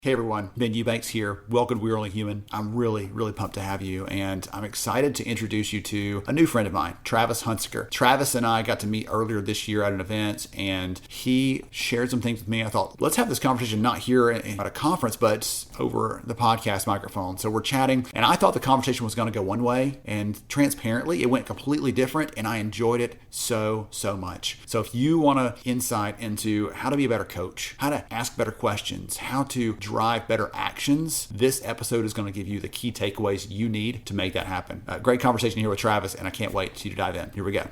Hey everyone, Ben Eubanks here. Welcome to We're Only Human. I'm really pumped to have you, and I'm excited to introduce you to a new friend of mine, Travis Hunsicker. Travis and I got to meet earlier this year at an event, and he shared some things with me. I thought, let's have this conversation not here at a conference, but over the podcast microphone. So we're chatting, and I thought the conversation was going to go one way, and transparently, it went completely different, and I enjoyed it so much. So if you want an insight into how to be a better coach, how to ask better questions, how to drive better actions, this episode is going to give you the key takeaways you need to make that happen. Great conversation here with Travis, and I can't wait to dive in. Here we go.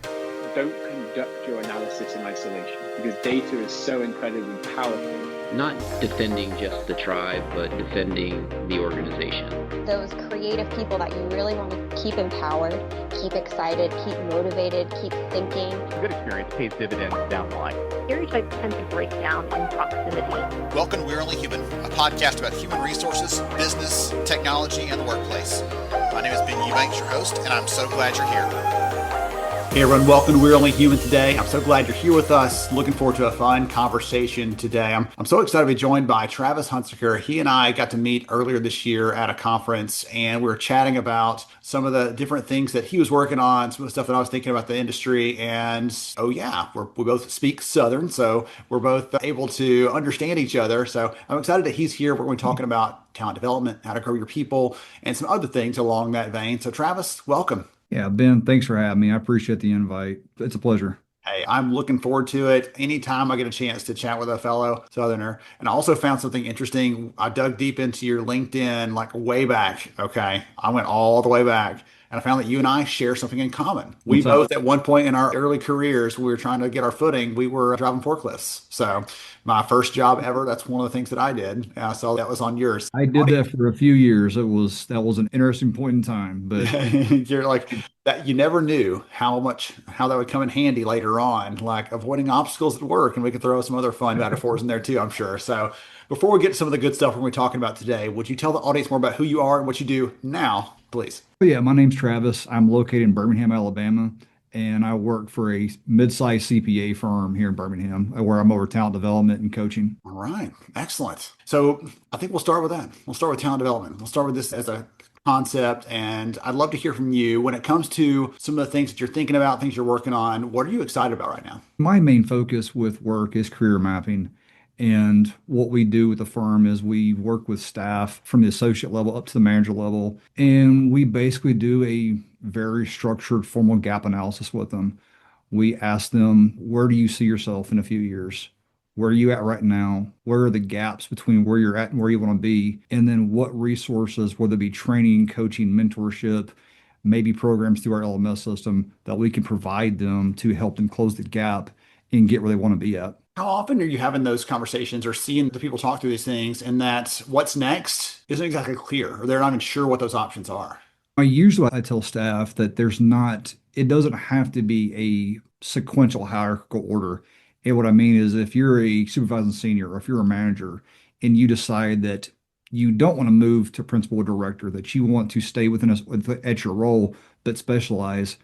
Don't conduct your analysis in isolation because data is so incredibly powerful. Not defending just the tribe, but defending the organization. Those creative people that you really want to keep empowered, keep excited, keep motivated, keep thinking. A good experience pays dividends down the line. Stereotypes tend to break down in proximity. Welcome to We're Only Human, a podcast about human resources, business, technology, and the workplace. My name is Ben Eubanks, your host, and I'm so glad you're here. Hey everyone, welcome to We're Only Human today. I'm so glad you're here with us. Looking forward to a fun conversation today. I'm so excited to be joined by Travis Hunsicker. He and I got to meet earlier this year at a conference, and we were chatting about some of the different things that he was working on, some of the stuff that I was thinking about the industry. And we both speak Southern, so we're both able to understand each other. So I'm excited that he's here. We're going to be talking about talent development, how to grow your people, and some other things along that vein. So Travis, welcome. Yeah, Ben, thanks for having me. I appreciate the invite. It's a pleasure. Hey, I'm looking forward to it. Anytime I get a chance to chat with a fellow Southerner. And I also found something interesting. I dug deep into your LinkedIn, like way back. Okay. I went all the way back. And I found that you and I share something in common. We both, at one point in our early careers, we were trying to get our footing. We were driving forklifts. So my first job ever, that's one of the things that I did. And I saw that was on yours. I did that for a few years. That was an interesting point in time. But you're like that. You never knew how that would come in handy later on, like avoiding obstacles at work. And we could throw some other fun metaphors in there too, I'm sure. So before we get to some of the good stuff we're going to be talking about today, would you tell the audience more about who you are and what you do now, please? Yeah, my name's Travis. I'm located in Birmingham, Alabama, and I work for a mid-sized CPA firm here in Birmingham, where I'm over talent development and coaching. All right, excellent. So I think we'll start with that. We'll start with talent development. We'll start with this as a concept, and I'd love to hear from you when it comes to some of the things that you're thinking about, things you're working on. What are you excited about right now? My main focus with work is career mapping. And what we do with the firm is we work with staff from the associate level up to the manager level. And we basically do a very structured formal gap analysis with them. We ask them, where do you see yourself in a few years? Where are you at right now? Where are the gaps between where you're at and where you want to be? And then what resources, whether it be training, coaching, mentorship, maybe programs through our LMS system that we can provide them to help them close the gap and get where they want to be at. How often are you having those conversations or seeing the people talk through these things and that what's next isn't exactly clear, or they're not even sure what those options are? I tell staff that it doesn't have to be a sequential hierarchical order. And what I mean is if you're a supervising senior or if you're a manager and you decide that you don't want to move to principal or director, that you want to stay at your role, but specialize,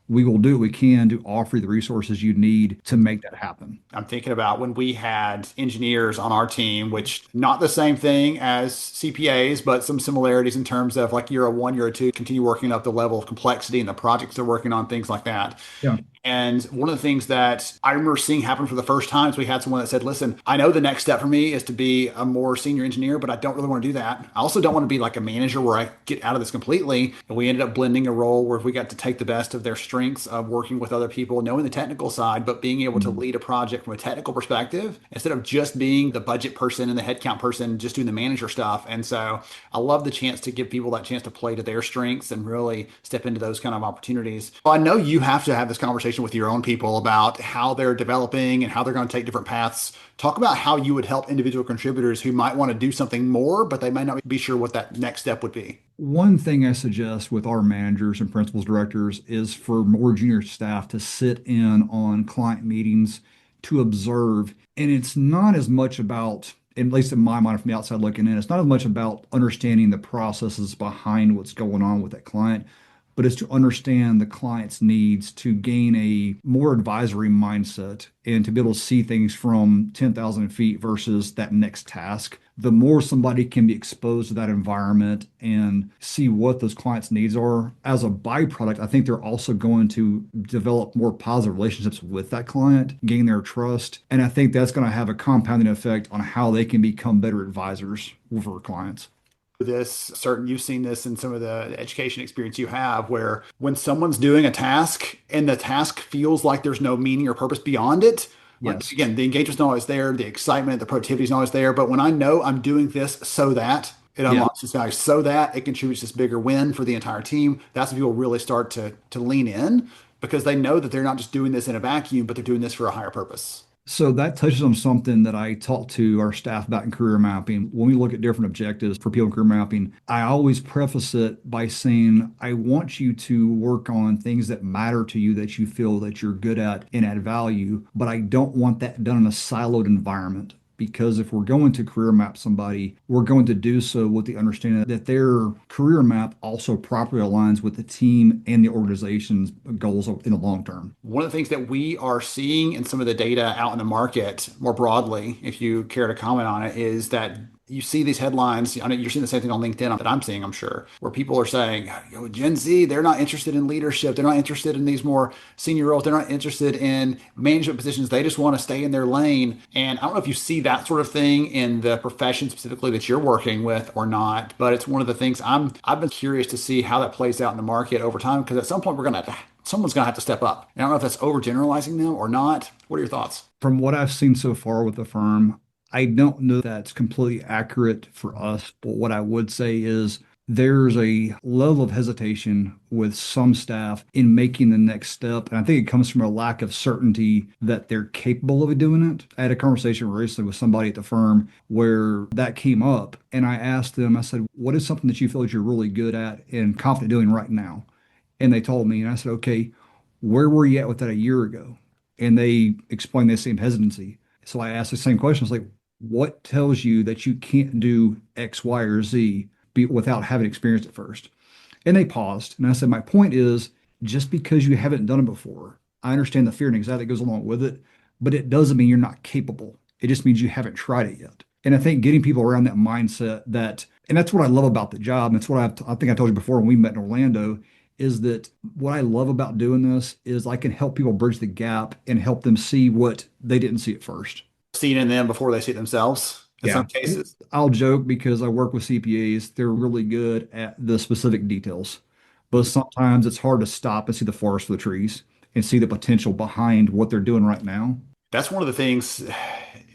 we will do what we can to offer you the resources you need to make that happen. I'm thinking about when we had engineers on our team, which not the same thing as CPAs, but some similarities in terms of like year 1, year 2, continue working up the level of complexity and the projects they're working on, things like that. Yeah. And one of the things that I remember seeing happen for the first time is we had someone that said, listen, I know the next step for me is to be a more senior engineer, but I don't really want to do that. I also don't want to be like a manager where I get out of this completely. And we ended up blending a role where we got to take the best of their strengths of working with other people, knowing the technical side, but being able to lead a project from a technical perspective instead of just being the budget person and the headcount person, just doing the manager stuff. And so I love the chance to give people that chance to play to their strengths and really step into those kind of opportunities. Well, I know you have to have this conversation with your own people about how they're developing and how they're going to take different paths. Talk about how you would help individual contributors who might want to do something more, but they might not be sure what that next step would be. One thing I suggest with our managers and principals directors is for more junior staff to sit in on client meetings to observe. And it's not as much about, at least in my mind from the outside looking in, it's not as much about understanding the processes behind what's going on with that client, but it's to understand the client's needs to gain a more advisory mindset and to be able to see things from 10,000 feet versus that next task. The more somebody can be exposed to that environment and see what those clients' needs are, as a byproduct, I think they're also going to develop more positive relationships with that client, gain their trust. And I think that's going to have a compounding effect on how they can become better advisors for clients. You've seen this in some of the education experience you have, where when someone's doing a task and the task feels like there's no meaning or purpose beyond it, like Yes. again, the engagement's not always there, the excitement, the productivity's not always there. But when I know I'm doing this so that it Yeah. unlocks this value, so that it contributes this bigger win for the entire team, that's when people really start to lean in because they know that they're not just doing this in a vacuum, but they're doing this for a higher purpose. So that touches on something that I talk to our staff about in career mapping. When we look at different objectives for people in career mapping, I always preface it by saying, I want you to work on things that matter to you that you feel that you're good at and add value, but I don't want that done in a siloed environment. Because if we're going to career map somebody, we're going to do so with the understanding that their career map also properly aligns with the team and the organization's goals in the long term. One of the things that we are seeing in some of the data out in the market more broadly, if you care to comment on it, is that you see these headlines. I know you're seeing the same thing on LinkedIn that I'm seeing, I'm sure, where people are saying, Gen Z, they're not interested in leadership. They're not interested in these more senior roles. They're not interested in management positions. They just want to stay in their lane. And I don't know if you see that sort of thing in the profession specifically that you're working with or not, but it's one of the things I've been curious to see how that plays out in the market over time, because at some point someone's going to have to step up. And I don't know if that's overgeneralizing them or not. What are your thoughts? From what I've seen so far with the firm, I don't know that's completely accurate for us, but what I would say is there's a level of hesitation with some staff in making the next step. And I think it comes from a lack of certainty that they're capable of doing it. I had a conversation recently with somebody at the firm where that came up. And I asked them, I said, what is something that you feel that you're really good at and confident doing right now? And they told me, and I said, okay, where were you at with that a year ago? And they explained the same hesitancy. So I asked the same question. I was like, what tells you that you can't do X, Y, or Z without having experienced it first? And they paused. And I said, my point is just because you haven't done it before, I understand the fear and anxiety that goes along with it, but it doesn't mean you're not capable. It just means you haven't tried it yet. And I think getting people around that mindset and that's what I love about the job. And that's what I think I told you before when we met in Orlando, is that what I love about doing this is I can help people bridge the gap and help them see what they didn't see at first. See it in them before they see it themselves in Yeah. some cases. I'll joke because I work with CPAs. They're really good at the specific details, but sometimes it's hard to stop and see the forest for the trees and see the potential behind what they're doing right now. That's one of the things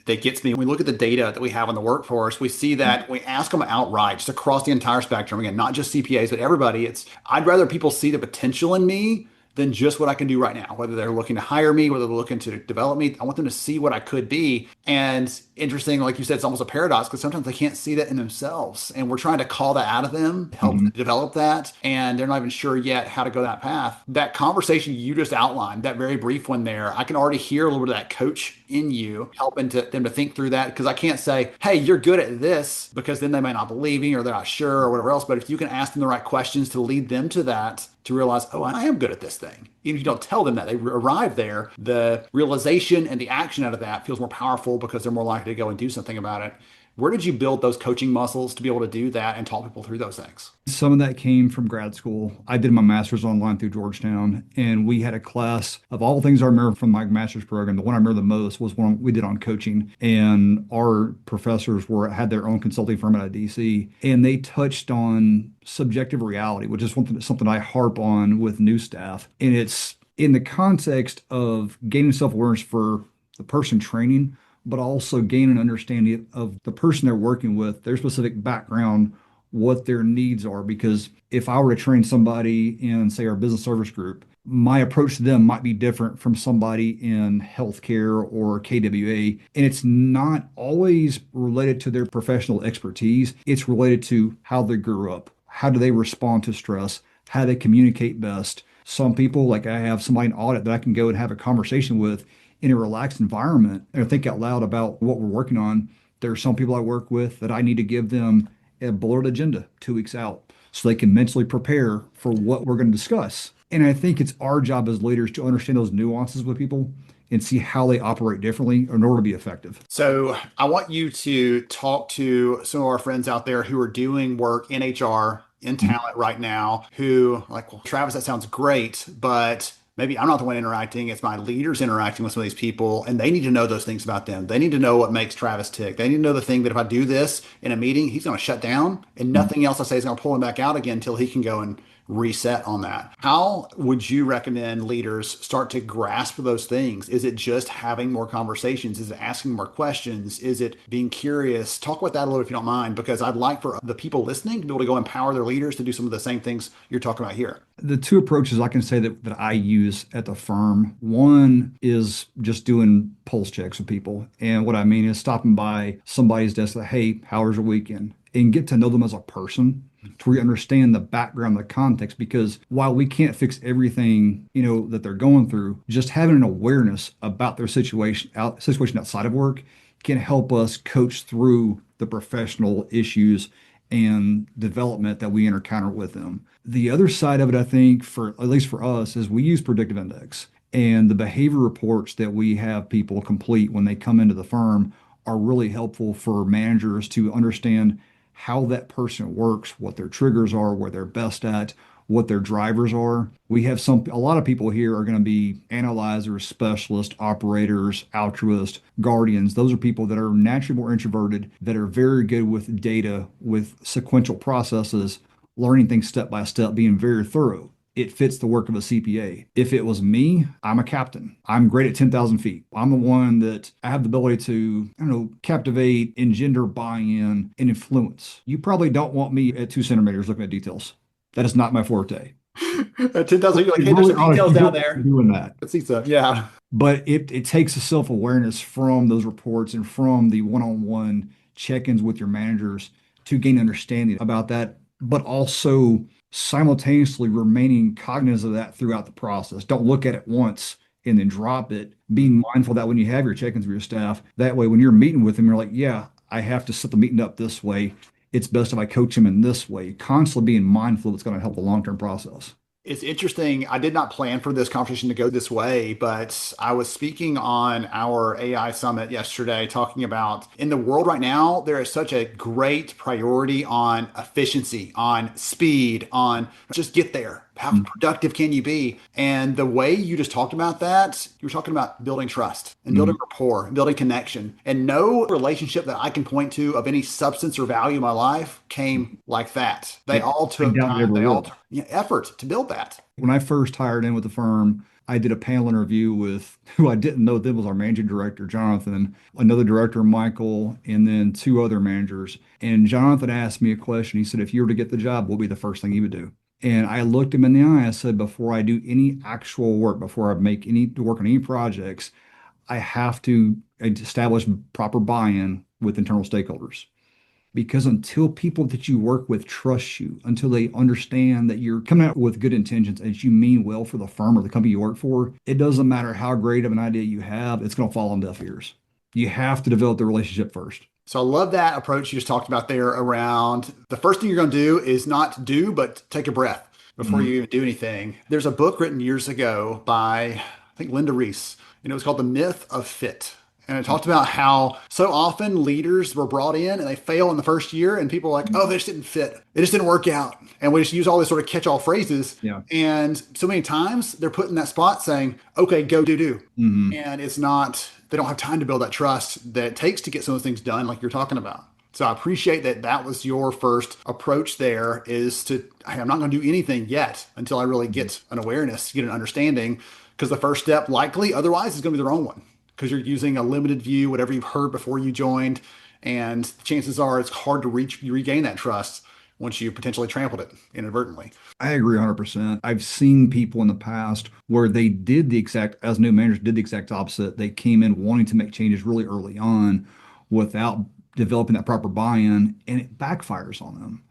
that gets me. When we look at the data that we have in the workforce, we see that we ask them outright, just across the entire spectrum. Again, not just CPAs, but everybody. I'd rather people see the potential in me than just what I can do right now. Whether they're looking to hire me, whether they're looking to develop me, I want them to see what I could be. And interesting, like you said, it's almost a paradox because sometimes they can't see that in themselves. And we're trying to call that out of them, help them develop that. And they're not even sure yet how to go that path. That conversation you just outlined, that very brief one there, I can already hear a little bit of that coach in you helping them to think through that. Because I can't say, hey, you're good at this, because then they might not believe me or they're not sure or whatever else. But if you can ask them the right questions to lead them to that, to realize, oh, I am good at this thing. Even if you don't tell them that, they arrive there, the realization and the action out of that feels more powerful because they're more likely to go and do something about it. Where did you build those coaching muscles to be able to do that and talk people through those things? Some of that came from grad school. I did my master's online through Georgetown, and we had a class of all the things I remember from my master's program. The one I remember the most was one we did on coaching, and our professors had their own consulting firm out of DC, and they touched on subjective reality, which is something I harp on with new staff. And it's in the context of gaining self-awareness for the person training, but also gain an understanding of the person they're working with, their specific background, what their needs are. Because if I were to train somebody in, say, our business service group, my approach to them might be different from somebody in healthcare or KWA. And it's not always related to their professional expertise. It's related to how they grew up. How do they respond to stress? How do they communicate best? Some people, like I have somebody in audit that I can go and have a conversation with in a relaxed environment and think out loud about what we're working on. There are some people I work with that I need to give them a bulleted agenda 2 weeks out so they can mentally prepare for what we're going to discuss. And I think it's our job as leaders to understand those nuances with people and see how they operate differently in order to be effective. So I want you to talk to some of our friends out there who are doing work in HR, in talent right now, who are like, well, Travis, that sounds great, but maybe I'm not the one interacting. It's my leaders interacting with some of these people, and they need to know those things about them. They need to know what makes Travis tick. They need to know the thing that if I do this in a meeting, he's going to shut down, and nothing else I say is going to pull him back out again until he can go and reset on that. How would you recommend leaders start to grasp those things? Is it just having more conversations? Is it asking more questions? Is it being curious? Talk about that a little if you don't mind, because I'd like for the people listening to be able to go empower their leaders to do some of the same things you're talking about here. The two approaches I can say that I use at the firm, one is just doing pulse checks with people. And what I mean is stopping by somebody's desk like, hey, how was your weekend? And get to know them as a person to really understand the background, the context, because while we can't fix everything, that they're going through, just having an awareness about their situation outside of work can help us coach through the professional issues and development that we encounter with them. The other side of it, I think, at least for us, is we use predictive index. And the behavior reports that we have people complete when they come into the firm are really helpful for managers to understand how that person works, what their triggers are, where they're best at, what their drivers are. We have a lot of people here are going to be analyzers, specialists, operators, altruists, guardians. Those are people that are naturally more introverted, that are very good with data, with sequential processes, learning things step by step, being very thorough. It fits the work of a CPA. If it was me, I'm a captain. I'm great at 10,000 feet. I'm the one that I have the ability to, captivate, engender buy-in, and influence. You probably don't want me at 2 centimeters looking at details. That is not my forte. At 10,000, you're like, hey, there's some details down there. Doing that. Let's see some. Yeah. But it takes a self-awareness from those reports and from the one-on-one check-ins with your managers to gain understanding about that, but also simultaneously remaining cognizant of that throughout the process. Don't look at it once and then drop it. Being mindful that when you have your check-ins with your staff, that way when you're meeting with them, you're like, yeah, I have to set the meeting up this way. It's best if I coach them in this way. Constantly being mindful that's going to help the long-term process. It's interesting. I did not plan for this conversation to go this way, but I was speaking on our AI summit yesterday, talking about in the world right now, there is such a great priority on efficiency, on speed, on just get there. How productive can you be? And the way you just talked about that, you were talking about building trust and building rapport and building connection. And no relationship that I can point to of any substance or value in my life came like that. They all took time, they all took effort to build that. When I first hired in with the firm, I did a panel interview with who I didn't know then was our managing director, Jonathan, another director, Michael, and then 2 other managers. And Jonathan asked me a question. He said, if you were to get the job, what would be the first thing you would do? And I looked him in the eye. I said, before I do any actual work, before I make any work on any projects, I have to establish proper buy-in with internal stakeholders. Because until people that you work with trust you, until they understand that you're coming out with good intentions and that you mean well for the firm or the company you work for, it doesn't matter how great of an idea you have, it's going to fall on deaf ears. You have to develop the relationship first. So I love that approach you just talked about there around the first thing you're going to do is not do, but take a breath before you even do anything. There's a book written years ago by, I think, Linda Reese, and it was called The Myth of Fit. And it talked about how so often leaders were brought in and they fail in the first year and people are like, oh, they just didn't fit. It just didn't work out. And we just use all these sort of catch-all phrases. Yeah. And so many times they're put in that spot saying, okay, go do. And it's not, they don't have time to build that trust that it takes to get some of those things done like you're talking about. So I appreciate that that was your first approach there is to, hey, I'm not going to do anything yet until I really get an awareness, get an understanding, because the first step likely otherwise is going to be the wrong one because you're using a limited view, whatever you've heard before you joined. And chances are it's hard to regain that trust once you potentially trampled it inadvertently. I agree 100%. I've seen people in the past where they did as new managers, did the exact opposite. They came in wanting to make changes really early on without developing that proper buy-in, and it backfires on them.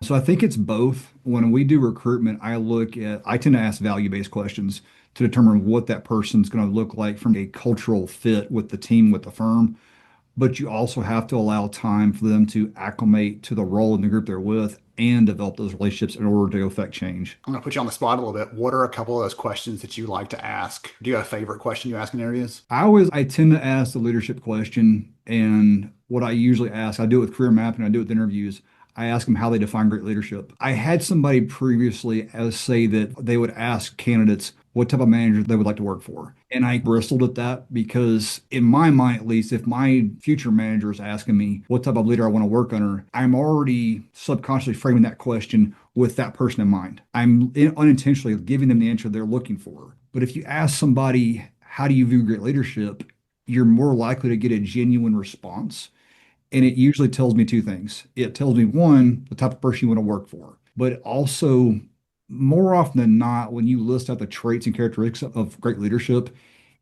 So I think it's both. When we do recruitment, I tend to ask value-based questions to determine what that person's going to look like from a cultural fit with the team, with the firm. but you also have to allow time for them to acclimate to the role in the group they're with and develop those relationships in order to affect change. I'm going to put you on the spot a little bit. What are a couple of those questions that you like to ask? Do you have a favorite question you ask in interviews? I tend to ask the leadership question, and what I usually ask, I do it with career mapping, I do it with interviews. I ask them how they define great leadership. I had somebody previously say that they would ask candidates what type of manager they would like to work for. And I bristled at that because, in my mind at least, if my future manager is asking me what type of leader I want to work under, I'm already subconsciously framing that question with that person in mind. I'm unintentionally giving them the answer they're looking for. But if you ask somebody, how do you view great leadership? You're more likely to get a genuine response. And it usually tells me two things. It tells me, one, the type of person you want to work for, but also, more often than not, when you list out the traits and characteristics of great leadership,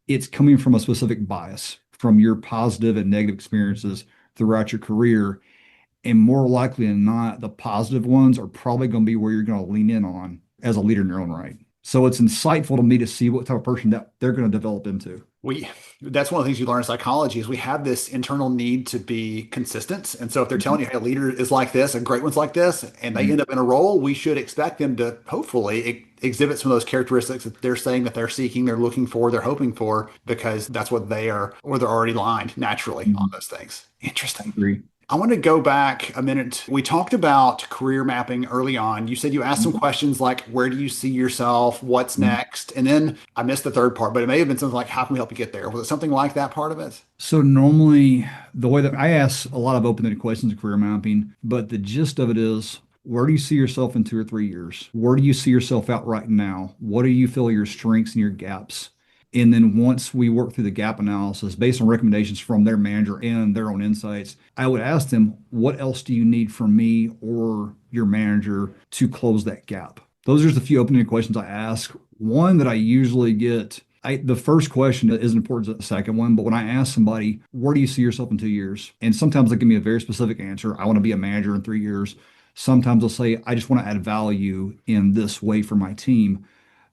it's coming from a specific bias from your positive and negative experiences throughout your career. And more likely than not, the positive ones are probably going to be where you're going to lean in on as a leader in your own right. So it's insightful to me to see what type of person that they're going to develop into. That's one of the things you learn in psychology is we have this internal need to be consistent. And so if they're telling you, hey, a leader is like this, a great one's like this, and they end up in a role, we should expect them to hopefully exhibit some of those characteristics that they're saying that they're seeking, they're looking for, they're hoping for, because that's what they are, or they're already lined naturally on those things. Interesting. Agree. I want to go back a minute. We talked about career mapping early on. You said you asked some questions like, where do you see yourself? What's next? And then I missed the third part, but it may have been something like, how can we help you get there? Was it something like that part of it? So normally, the way that I ask a lot of open-ended questions in career mapping, but the gist of it is, where do you see yourself in 2 or 3 years? Where do you see yourself out right now? What do you feel are your strengths and your gaps? And then once we work through the gap analysis based on recommendations from their manager and their own insights, I would ask them, what else do you need from me or your manager to close that gap? Those are just a few open-ended questions I ask. One that I usually get, the first question isn't important as the second one, but when I ask somebody, where do you see yourself in 2 years? And sometimes they give me a very specific answer. I want to be a manager in 3 years. Sometimes they'll say, I just want to add value in this way for my team.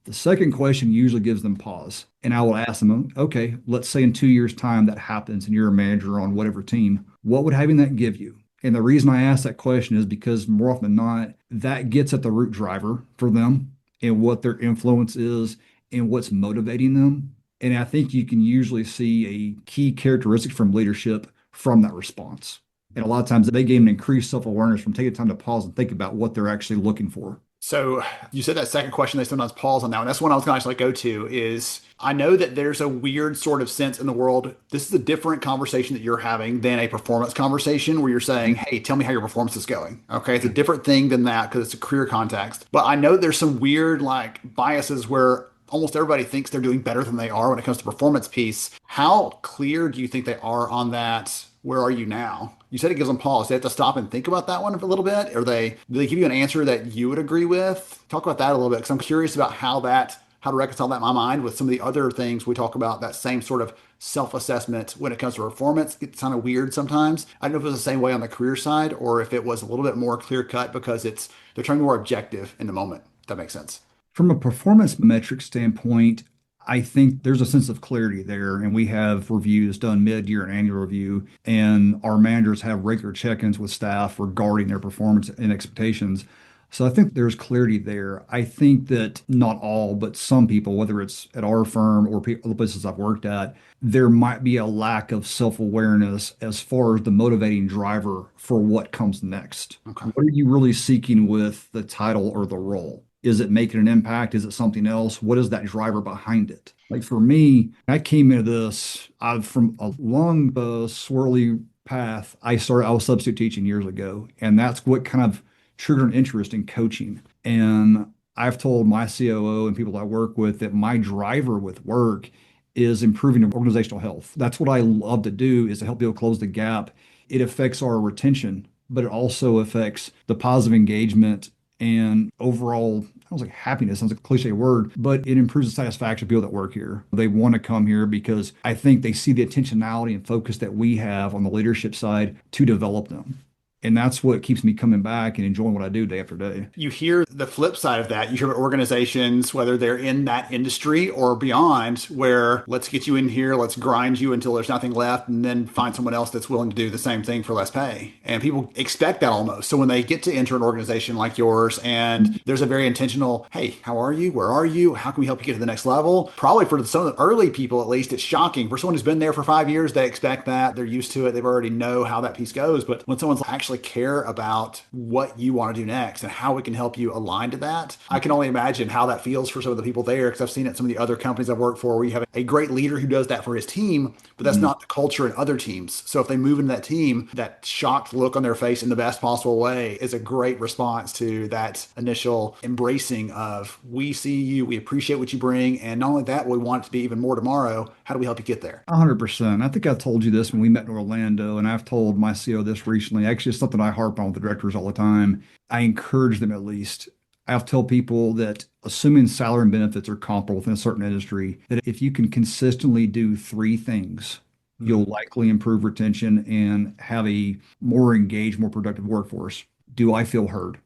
The second question usually gives them pause. And I will ask them, okay, let's say in 2 years' time that happens and you're a manager on whatever team, what would having that give you? And the reason I ask that question is because more often than not, that gets at the root driver for them and what their influence is and what's motivating them. And I think you can usually see a key characteristic from leadership from that response. And a lot of times they gain an increased self-awareness from taking time to pause and think about what they're actually looking for. So you said that second question, they sometimes pause on that one. That's one I was going to actually go to is I know that there's a weird sort of sense in the world. This is a different conversation that you're having than a performance conversation where you're saying, hey, tell me how your performance is going. Okay. It's a different thing than that because it's a career context. But I know there's some weird like biases where almost everybody thinks they're doing better than they are when it comes to performance piece. How clear do you think they are on that? Where are you now? You said it gives them pause. They have to stop and think about that one for a little bit. Or do they give you an answer that you would agree with? Talk about that a little bit because I'm curious about how to reconcile that in my mind with some of the other things we talk about, that same sort of self-assessment when it comes to performance. It's kind of weird sometimes. I don't know if it was the same way on the career side or if it was a little bit more clear cut because they're trying to be more objective in the moment. If that makes sense. From a performance metric standpoint, I think there's a sense of clarity there, and we have reviews done mid-year and annual review, and our managers have regular check-ins with staff regarding their performance and expectations. So I think there's clarity there. I think that not all, but some people, whether it's at our firm or other places I've worked at, there might be a lack of self-awareness as far as the motivating driver for what comes next. Okay. What are you really seeking with the title or the role? Is it making an impact? Is it something else? What is that driver behind it? Like for me, I came into this from a long, swirly path. I was substitute teaching years ago, and that's what kind of triggered an interest in coaching. And I've told my COO and people I work with that my driver with work is improving organizational health. That's what I love to do, is to help people close the gap. It affects our retention, but it also affects the positive engagement and overall, I was like happiness sounds like a cliche word, but it improves the satisfaction of people that work here. They want to come here because I think they see the intentionality and focus that we have on the leadership side to develop them. And that's what keeps me coming back and enjoying what I do day after day. You hear the flip side of that. You hear about organizations, whether they're in that industry or beyond, where let's get you in here, let's grind you until there's nothing left, and then find someone else that's willing to do the same thing for less pay. And people expect that almost. So when they get to enter an organization like yours and there's a very intentional, hey, how are you? Where are you? How can we help you get to the next level? Probably for some of the early people, at least, it's shocking. For someone who's been there for 5 years, they expect that. They're used to it. They've already know how that piece goes. But when someone's actually care about what you want to do next and how we can help you align to that, I can only imagine how that feels for some of the people there, because I've seen it in some of the other companies I've worked for where you have a great leader who does that for his team, but that's not the culture in other teams. So if they move into that team, that shocked look on their face in the best possible way is a great response to that initial embracing of, we see you, we appreciate what you bring, and not only that, we want it to be even more tomorrow. How do we help you get there? 100%. I think I told you this when we met in Orlando, and I've told my CEO this recently. Actually, it's something I harp on with the directors all the time. I encourage them, at least. I've told people that assuming salary and benefits are comparable within a certain industry, that if you can consistently do three things, you'll likely improve retention and have a more engaged, more productive workforce. Do I feel heard?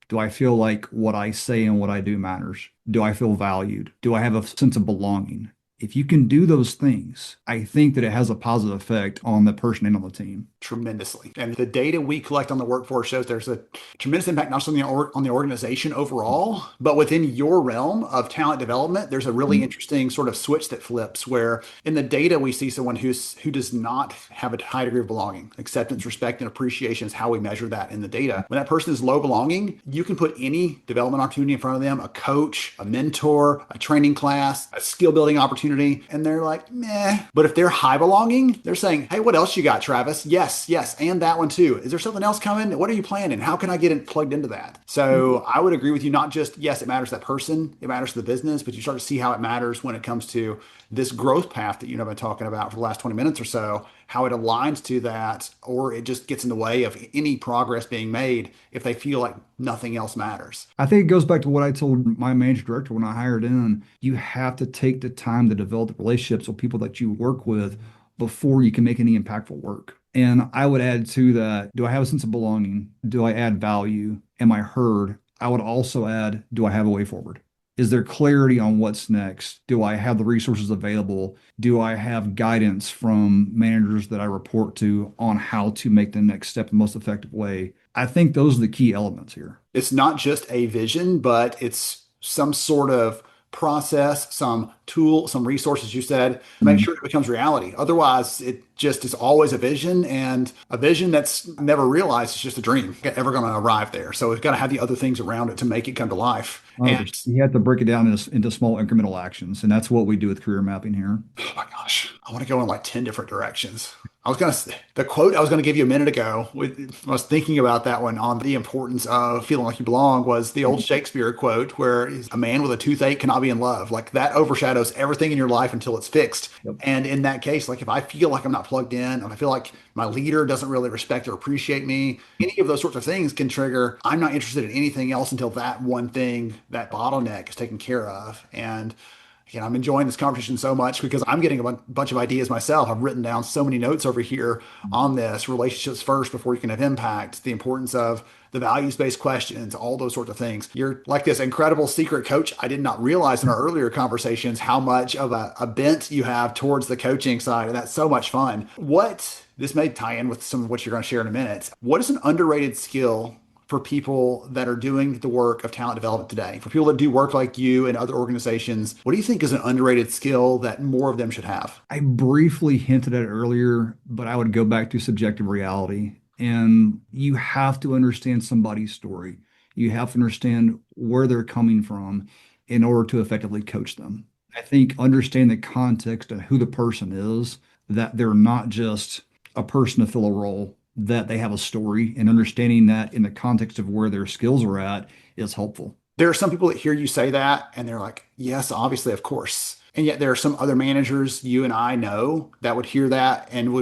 Do I feel like what I say and what I do matters? Do I feel valued? Do I have a sense of belonging? If you can do those things, I think that it has a positive effect on the person and on the team. Tremendously. And the data we collect on the workforce shows there's a tremendous impact, not just on the organization overall, but within your realm of talent development. There's a really interesting sort of switch that flips where in the data we see someone who does not have a high degree of belonging. Acceptance, respect, and appreciation is how we measure that in the data. When that person is low belonging, you can put any development opportunity in front of them, a coach, a mentor, a training class, a skill building opportunity, and they're like, meh. But if they're high belonging, they're saying, hey, what else you got, Travis? Yes, and that one too. Is there something else coming? What are you planning? How can I get plugged into that? So I would agree with you, not just, yes, it matters to that person, it matters to the business, but you start to see how it matters when it comes to this growth path that you've been talking about for the last 20 minutes or so, how it aligns to that, or it just gets in the way of any progress being made if they feel like nothing else matters. I think it goes back to what I told my managing director when I hired in. You have to take the time to develop relationships with people that you work with before you can make any impactful work. And I would add to that, do I have a sense of belonging? Do I add value? Am I heard? I would also add, do I have a way forward? Is there clarity on what's next? Do I have the resources available? Do I have guidance from managers that I report to on how to make the next step in the most effective way? I think those are the key elements here. It's not just a vision, but it's some sort of process, some tool, some resources, you said, to make sure it becomes reality. Otherwise, it just is always a vision, and a vision that's never realized is just a dream, ever going to arrive there. So it's got to have the other things around it to make it come to life. And you have to break it down into small incremental actions. And that's what we do with career mapping here. oh my gosh, I want to go in like 10 different directions. The quote I was going to give you a minute ago, I was thinking about that one on the importance of feeling like you belong, was the old Shakespeare quote where a man with a toothache cannot be in love. Like that overshadows everything in your life until it's fixed. Yep. And in that case, like if I feel like I'm not plugged in, if I feel like my leader doesn't really respect or appreciate me, any of those sorts of things can trigger, I'm not interested in anything else until that one thing, that bottleneck is taken care of. And I'm enjoying this conversation so much because I'm getting a bunch of ideas myself. I've written down so many notes over here on this: relationships first before you can have impact, the importance of the values-based questions, all those sorts of things. You're like this incredible secret coach. I did not realize in our earlier conversations how much of a bent you have towards the coaching side, and that's so much fun. This may tie in with some of what you're going to share in a minute. What is an underrated skill for people that are doing the work of talent development today? For people that do work like you and other organizations, what do you think is an underrated skill that more of them should have? I briefly hinted at it earlier, but I would go back to subjective reality. And you have to understand somebody's story. You have to understand where they're coming from in order to effectively coach them. I think understand the context of who the person is, that they're not just a person to fill a role, that they have a story, and understanding that in the context of where their skills are at is helpful. There are some people that hear you say that and they're like, yes, obviously, of course. And yet there are some other managers you and I know that would hear that and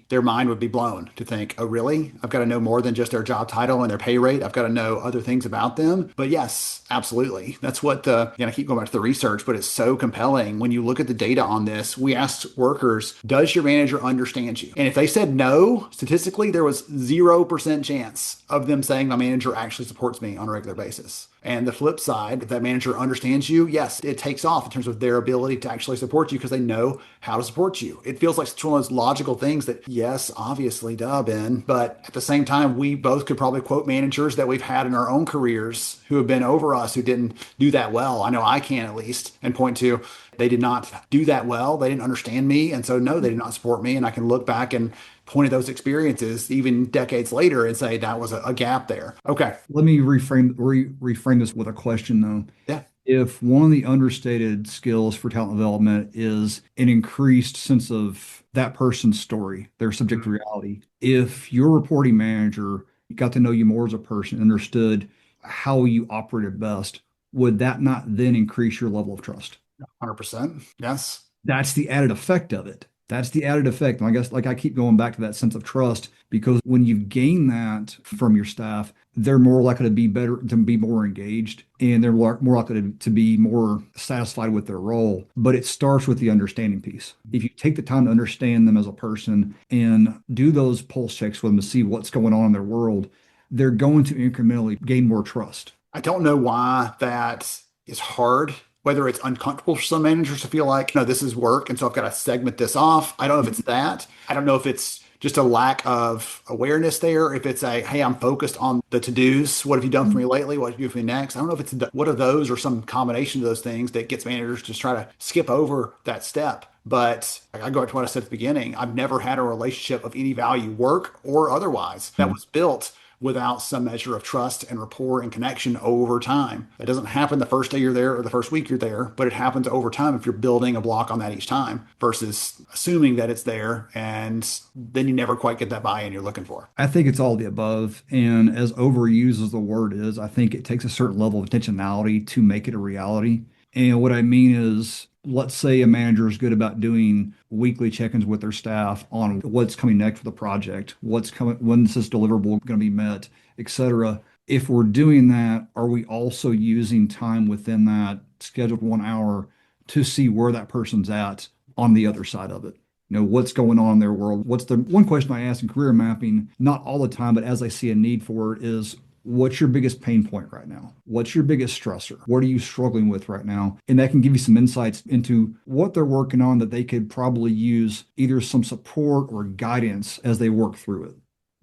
their mind would be blown to think, oh, really? I've got to know more than just their job title and their pay rate. I've got to know other things about them. But yes, absolutely. That's what I keep going back to the research, but it's so compelling. When you look at the data on this, we asked workers, does your manager understand you? And if they said no, statistically, there was 0% chance of them saying my manager actually supports me on a regular basis. And the flip side, if that manager understands you, yes, it takes off in terms of their ability to actually support you because they know how to support you. It feels like it's one of those logical things that, yes, obviously, duh, Ben. But at the same time, we both could probably quote managers that we've had in our own careers who have been over us who didn't do that well. I know I can at least, and point to they did not do that well. They didn't understand me. And so, no, they did not support me. And I can look back and point at those experiences even decades later and say that was a gap there. Okay. Let me reframe this with a question though. Yeah. If one of the understated skills for talent development is an increased sense of that person's story, their subjective reality, if your reporting manager got to know you more as a person, understood how you operated best, would that not then increase your level of trust? 100%. Yes. That's the added effect of it. That's the added effect. And I guess like I keep going back to that sense of trust because when you gain that from your staff, they're more likely to be better, to be more engaged, and they're more likely to be more satisfied with their role. But it starts with the understanding piece. If you take the time to understand them as a person and do those pulse checks with them to see what's going on in their world, they're going to incrementally gain more trust. I don't know why that is hard, whether it's uncomfortable for some managers to feel like, no, this is work. And so I've got to segment this off. I don't know if it's that. I don't know if it's just a lack of awareness there. If it's hey, I'm focused on the to-dos. What have you done for me lately? What have you do for me next? I don't know if it's what of those or some combination of those things that gets managers to just try to skip over that step. But I go back to what I said at the beginning. I've never had a relationship of any value, work or otherwise, that was built without some measure of trust and rapport and connection over time. It doesn't happen the first day you're there or the first week you're there, but it happens over time if you're building a block on that each time versus assuming that it's there and then you never quite get that buy-in you're looking for. I think it's all the above. And as overused as the word is, I think it takes a certain level of intentionality to make it a reality. And what I mean is, let's say a manager is good about doing weekly check-ins with their staff on what's coming next for the project, what's coming, when is this deliverable going to be met, etc. If we're doing that, are we also using time within that scheduled 1 hour to see where that person's at on the other side of it? What's going on in their world? What's the one question I ask in career mapping, not all the time, but as I see a need for it, is what's your biggest pain point right now? What's your biggest stressor? What are you struggling with right now? And that can give you some insights into what they're working on that they could probably use either some support or guidance as they work through it.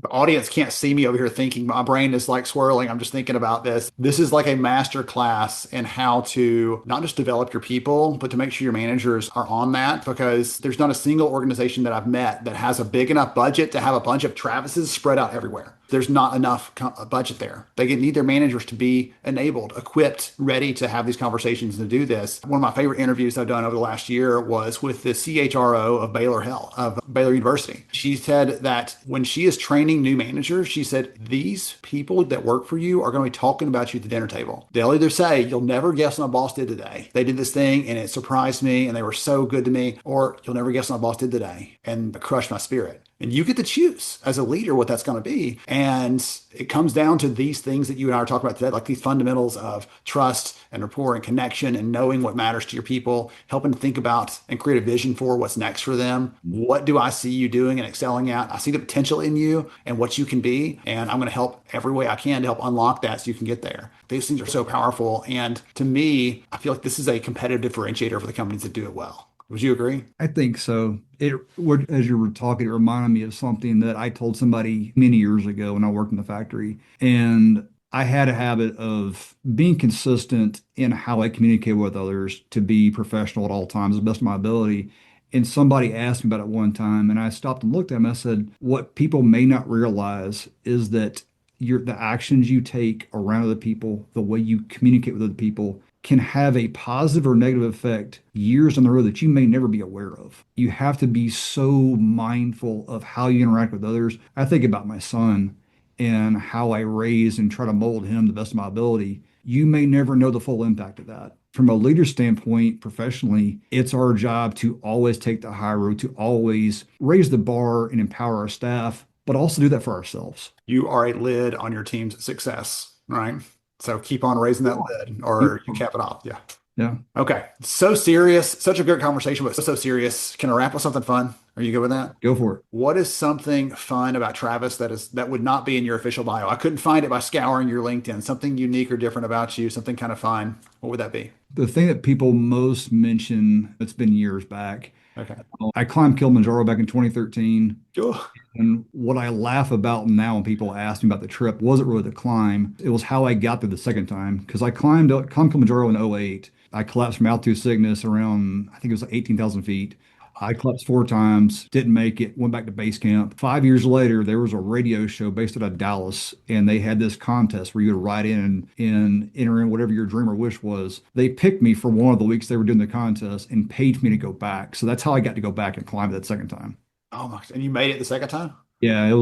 The audience can't see me over here thinking. My brain is like swirling. I'm just thinking about this. This is like a master class in how to not just develop your people, but to make sure your managers are on that, because there's not a single organization that I've met that has a big enough budget to have a bunch of Travises spread out everywhere. There's not enough budget there. They need their managers to be enabled, equipped, ready to have these conversations and to do this. One of my favorite interviews I've done over the last year was with the CHRO of Baylor University. She said that when she is training new managers, she said, these people that work for you are going to be talking about you at the dinner table. They'll either say, you'll never guess what my boss did today. They did this thing and it surprised me and they were so good to me. Or you'll never guess what my boss did today and it crushed my spirit. And you get to choose as a leader what that's going to be. And it comes down to these things that you and I are talking about today, like these fundamentals of trust and rapport and connection and knowing what matters to your people, helping to think about and create a vision for what's next for them. What do I see you doing and excelling at? I see the potential in you and what you can be. And I'm going to help every way I can to help unlock that so you can get there. These things are so powerful. And to me, I feel like this is a competitive differentiator for the companies that do it well. Would you agree? I think so. As you were talking, it reminded me of something that I told somebody many years ago when I worked in the factory. And I had a habit of being consistent in how I communicate with others to be professional at all times, to the best of my ability. And somebody asked me about it one time, and I stopped and looked at him. I said, what people may not realize is that the actions you take around other people, the way you communicate with other people, can have a positive or negative effect years on the road that you may never be aware of. You have to be so mindful of how you interact with others. I think about my son, and how I raise and try to mold him the best of my ability, you may never know the full impact of that. From a leader standpoint, professionally, it's our job to always take the high road, to always raise the bar and empower our staff, but also do that for ourselves. You are a lid on your team's success, right? So keep on raising that lid or you cap it off. Yeah. Yeah. Okay. So serious. Such a good conversation, but so serious. Can I wrap with something fun? Are you good with that? Go for it. What is something fun about Travis that would not be in your official bio? I couldn't find it by scouring your LinkedIn. Something unique or different about you, something kind of fun. What would that be? The thing that people most mention, it's been years back. Okay. I climbed Kilimanjaro back in 2013. Oh, And what I laugh about now when people ask me about the trip wasn't really the climb. It was how I got there the second time. Because I climbed Kilimanjaro in '08. I collapsed from altitude sickness around, I think it was like 18,000 feet. I collapsed 4 times, didn't make it, went back to base camp. 5 years later, there was a radio show based out of Dallas, and they had this contest where you would write in and enter in whatever your dream or wish was. They picked me for one of the weeks they were doing the contest and paid me to go back. So that's how I got to go back and climb that second time. oh my! And you made it the second time? Yeah, it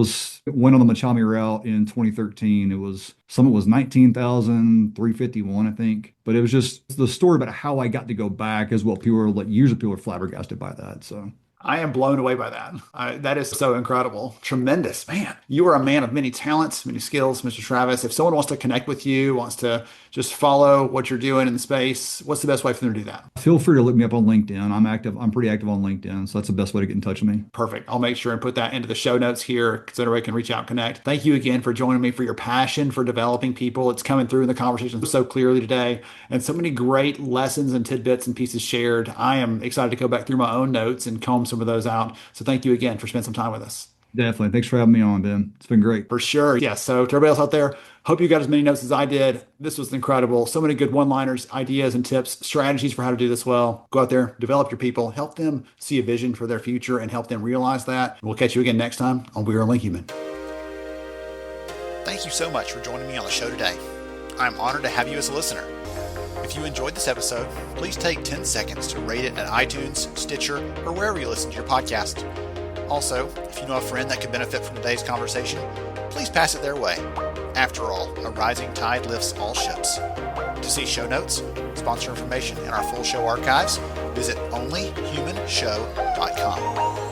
went on the Machami route in 2013. Summit was 19,351, I think. But it was just the story about how I got to go back is what people are like, usually people are flabbergasted by that. So I am blown away by that. That is so incredible. Tremendous. Man, you are a man of many talents, many skills, Mr. Travis. If someone wants to connect with you, wants to just follow what you're doing in the space, what's the best way for them to do that? feel free to look me up on LinkedIn. I'm pretty active on LinkedIn. So that's the best way to get in touch with me. Perfect. I'll make sure and put that into the show notes here so everybody can reach out and connect. Thank you again for joining me, for your passion for developing people. It's coming through in the conversation so clearly today, and so many great lessons and tidbits and pieces shared. I am excited to go back through my own notes and comb some of those out. So thank you again for spending some time with us. Definitely. Thanks for having me on, Ben. It's been great. For sure. Yeah. So to everybody else out there, hope you got as many notes as I did. This was incredible. So many good one-liners, ideas and tips, strategies for how to do this well. Go out there, develop your people, help them see a vision for their future and help them realize that. We'll catch you again next time on We Are Only Human. Thank you so much for joining me on the show today. I'm honored to have you as a listener. If you enjoyed this episode, please take 10 seconds to rate it at iTunes, Stitcher, or wherever you listen to your podcast. Also, if you know a friend that could benefit from today's conversation, please pass it their way. After all, a rising tide lifts all ships. To see show notes, sponsor information, and our full show archives, visit onlyhumanshow.com.